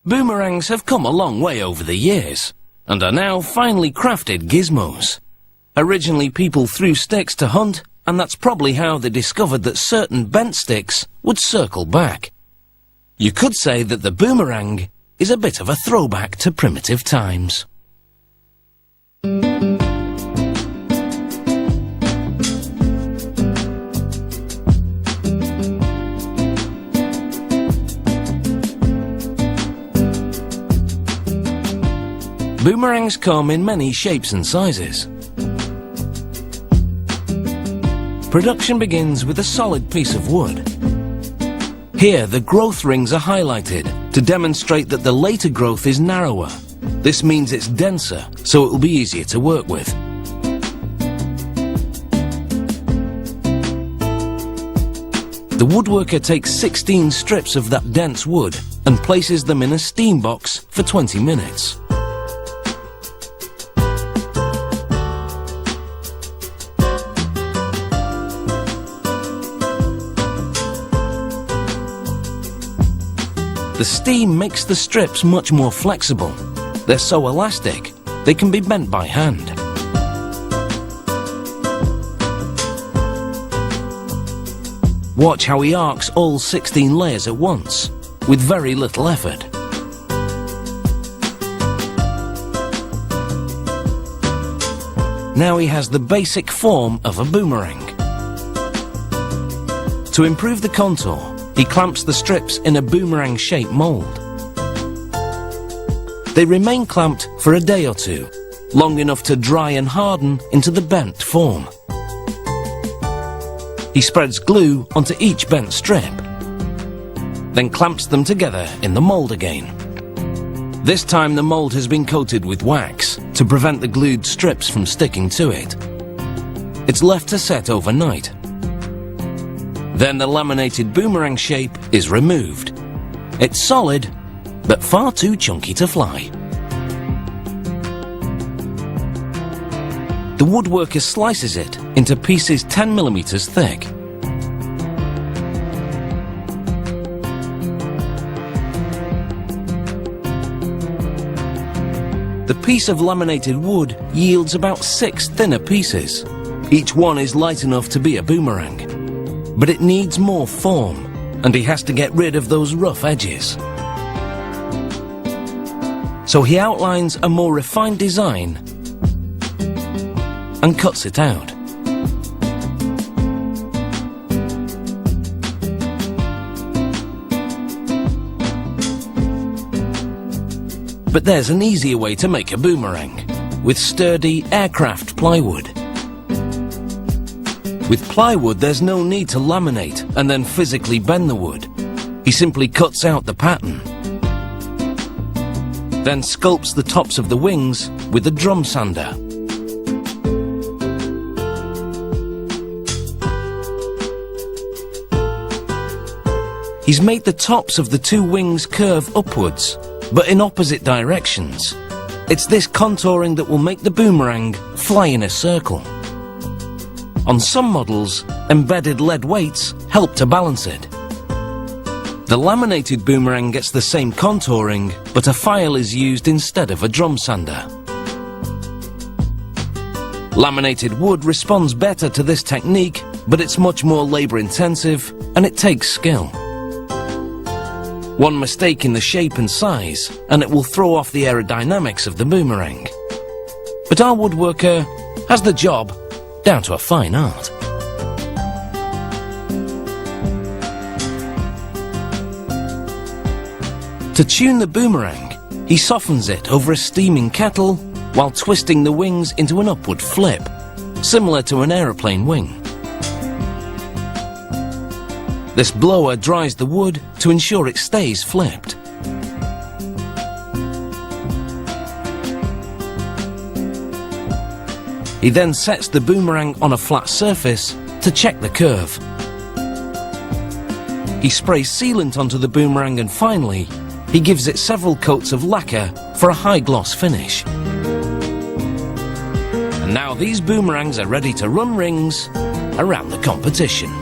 Boomerangs have come a long way over the years, and are now finely crafted gizmos. Originally people threw sticks to hunt, and that's probably how they discovered that certain bent sticks would circle back. You could say that the boomerang is a bit of a throwback to primitive times. Boomerangs come in many shapes and sizes. Production begins with a solid piece of wood. Here the growth rings are highlighted to demonstrate that the later growth is narrower. This means it's denser, so it will be easier to work with. The woodworker takes 16 strips of that dense wood and places them in a steam box for 20 minutes. The steam makes the strips much more flexible. They're so elastic, they can be bent by hand. Watch how he arcs all 16 layers at once, with very little effort. Now he has the basic form of a boomerang. To improve the contour, he clamps the strips in a boomerang-shaped mould. They remain clamped for a day or two, long enough to dry and harden into the bent form. He spreads glue onto each bent strip, then clamps them together in the mould again. This time the mould has been coated with wax to prevent the glued strips from sticking to it. It's left to set overnight. Then the laminated boomerang shape is removed. It's solid, but far too chunky to fly. The woodworker slices it into pieces 10 millimeters thick. The piece of laminated wood yields about 6 thinner pieces. Each one is light enough to be a boomerang. But it needs more form, and he has to get rid of those rough edges. So he outlines a more refined design and cuts it out. But there's an easier way to make a boomerang, with sturdy aircraft plywood. With plywood, there's no need to laminate and then physically bend the wood. He simply cuts out the pattern, then sculpts the tops of the wings with a drum sander. He's made the tops of the 2 wings curve upwards, but in opposite directions. It's this contouring that will make the boomerang fly in a circle. On some models, embedded lead weights help to balance it. The laminated boomerang gets the same contouring, but a file is used instead of a drum sander. Laminated wood responds better to this technique, but it's much more labor-intensive and it takes skill. One mistake in the shape and size, and it will throw off the aerodynamics of the boomerang. But our woodworker has the job down to a fine art. To tune the boomerang, he softens it over a steaming kettle while twisting the wings into an upward flip, similar to an aeroplane wing. This blower dries the wood to ensure it stays flipped. He then sets the boomerang on a flat surface to check the curve. He sprays sealant onto the boomerang and finally, he gives it several coats of lacquer for a high gloss finish. And now these boomerangs are ready to run rings around the competition.